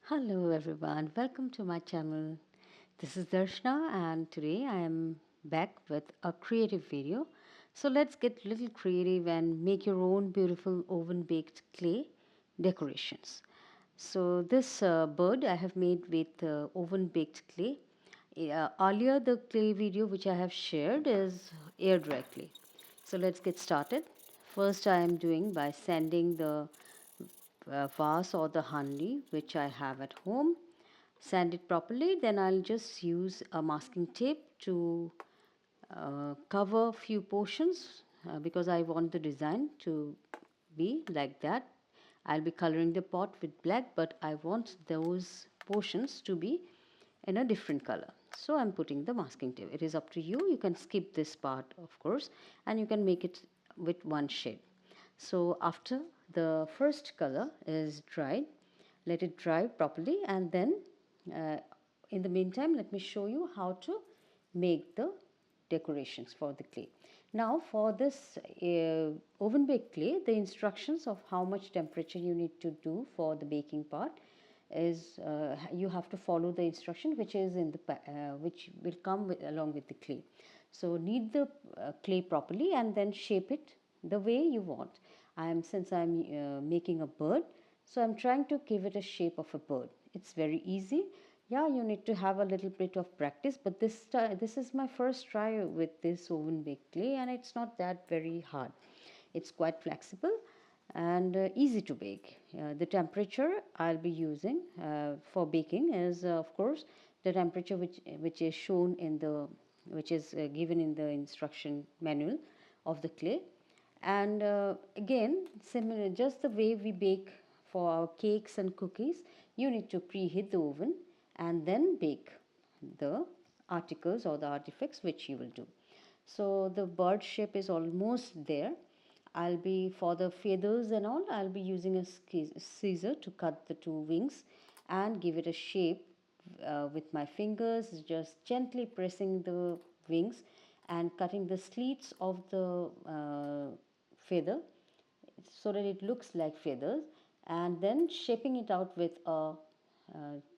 Hello everyone, welcome to my channel. This is Darshna and today I am back with a creative video. So let's get a little creative and make your own beautiful oven baked clay decorations. So this bird I have made with oven baked clay. Earlier the clay video which I have shared is air dry clay. So let's get started. First I am doing by sanding the vase or the handi which I have at home, sand it properly. Then I'll just use a masking tape to cover few portions because I want the design to be like that. I'll be coloring the pot with black, but I want those portions to be in a different color. So I'm putting the masking tape. It is up to you. You can skip this part, of course, and you can make it with one shade. So after the first color is dried, let it dry properly, and then uh, in the meantime, let me show you how to make the decorations for the clay. Now for this oven baked clay, the instructions of how much temperature you need to do for the baking part is you have to follow the instruction which is in the which will come along with the clay. So knead the clay properly and then shape it the way you want. Since I'm making a bird, so I'm trying to give it a shape of a bird. It's very easy. Yeah, you need to have a little bit of practice, but this is my first try with this oven baked clay, and it's not that very hard. It's quite flexible and easy to bake. The temperature I'll be using for baking is, of course, the temperature which is shown in the which is given in the instruction manual of the clay. And again, similar, just the way we bake for our cakes and cookies, you need to preheat the oven and then bake the articles or the artifacts which you will do. So the bird shape is almost there. I'll be for the feathers and all, I'll be using a scissor to cut the two wings and give it a shape with my fingers, just gently pressing the wings and cutting the slits of the feather so that it looks like feathers, and then shaping it out with a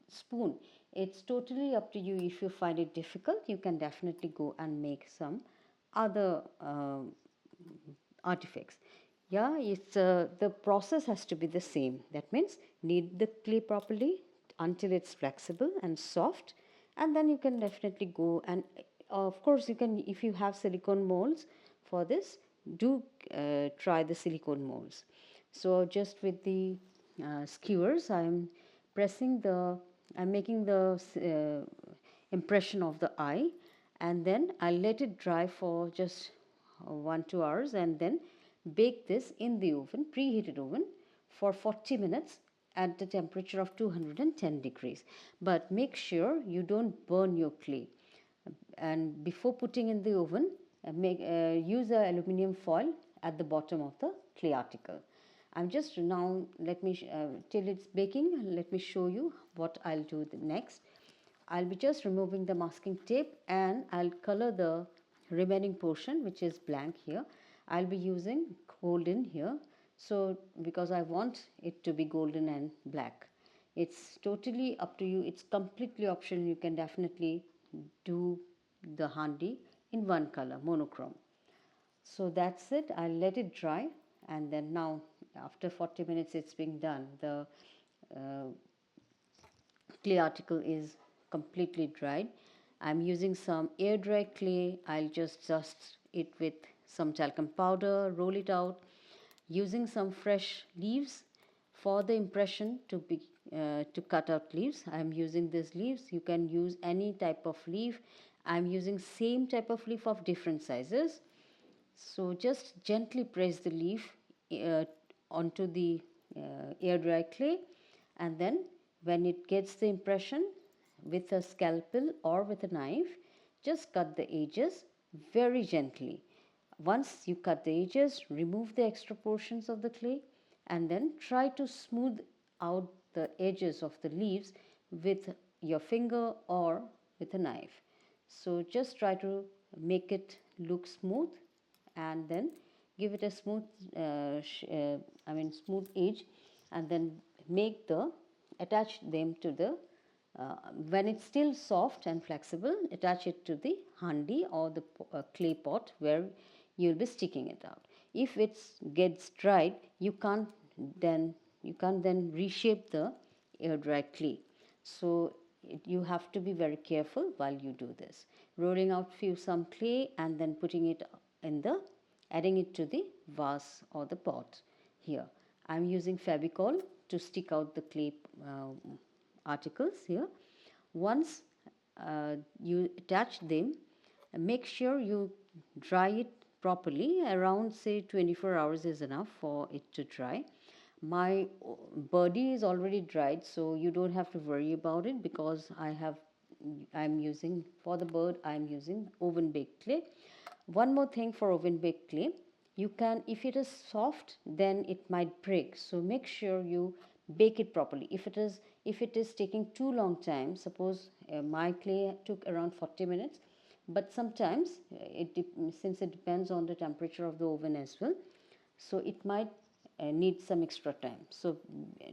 spoon. It's totally up to you. If you find it difficult, you can definitely go and make some other artifacts. Yeah, it's the process has to be the same. That means knead the clay properly until it's flexible and soft, and then you can definitely go and of course you can, if you have silicone molds for this, do try the silicone molds. So just with the skewers, pressing the I'm making the impression of the eye, and then I'll let it dry for just 1 2 hours, and then bake this in the oven, preheated oven, for 40 minutes at the temperature of 210 degrees. But make sure you don't burn your clay. And before putting in the oven, use a aluminium foil at the bottom of the clay article. I'm just now, let me till it's baking, let me show you what I'll do next. I'll be just removing the masking tape and I'll color the remaining portion which is blank here. I'll be using golden here, so because I want it to be golden and black. It's totally up to you. It's completely optional. You can definitely do the handi in one color, monochrome. So that's it. I'll let it dry, and then now after 40 minutes it's being done. The uh, clay article is completely dried. I'm using some air dry clay. I'll just dust it with some talcum powder, roll it out, using some fresh leaves for the impression to cut out leaves. I'm using these leaves. You can use any type of leaf. I'm using same type of leaf of different sizes. So just gently press the leaf uh, onto the air dry clay, and then when it gets the impression, with a scalpel or with a knife, just cut the edges very gently. Once you cut the edges, remove the extra portions of the clay and then try to smooth out the edges of the leaves with your finger or with a knife. So just try to make it look smooth and then give it a smooth smooth edge, and then make the attach them to the when it's still soft and flexible, attach it to the handi or the clay pot where you'll be sticking it out. If it gets dried, then you can't then reshape the air dry clay. So you have to be very careful while you do this. Rolling out some clay and then putting it in the adding it to the vase or the pot. Here I'm using Fevicol to stick out the clay articles here. Once you attach them, make sure you dry it properly. Around say 24 hours is enough for it to dry. My birdie is already dried, so you don't have to worry about it, because I'm using for the bird, I'm using oven baked clay. One more thing for oven baked clay, you can, if it is soft, then it might break, so make sure you bake it properly. If it is taking too long time, suppose my clay took around 40 minutes, but sometimes since it depends on the temperature of the oven as well, so it might need some extra time. So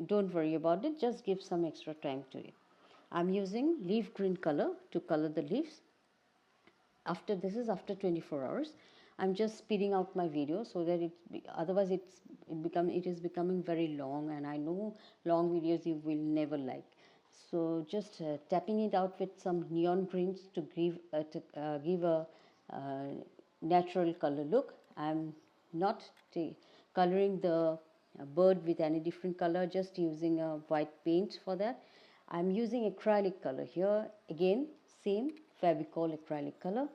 don't worry about it, just give some extra time to it. I'm using leaf green color to color the leaves. After this is after 24 hours. I'm just speeding out my video so that otherwise it is becoming very long, and I know long videos you will never like. So just tapping it out with some neon greens to give a uh, natural color look. I'm not coloring the bird with any different color, just using a white paint for that. I'm using acrylic color here, again same Fevicol acrylic color,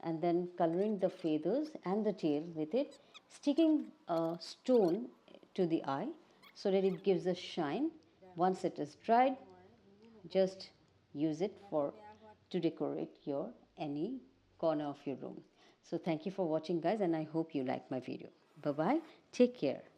and then coloring the feathers and the tail with it, sticking a stone to the eye so that it gives a shine. Once it is dried, just use it for to decorate your any corner of your room. So thank you for watching, guys, and I hope you like my video. Bye bye, take care.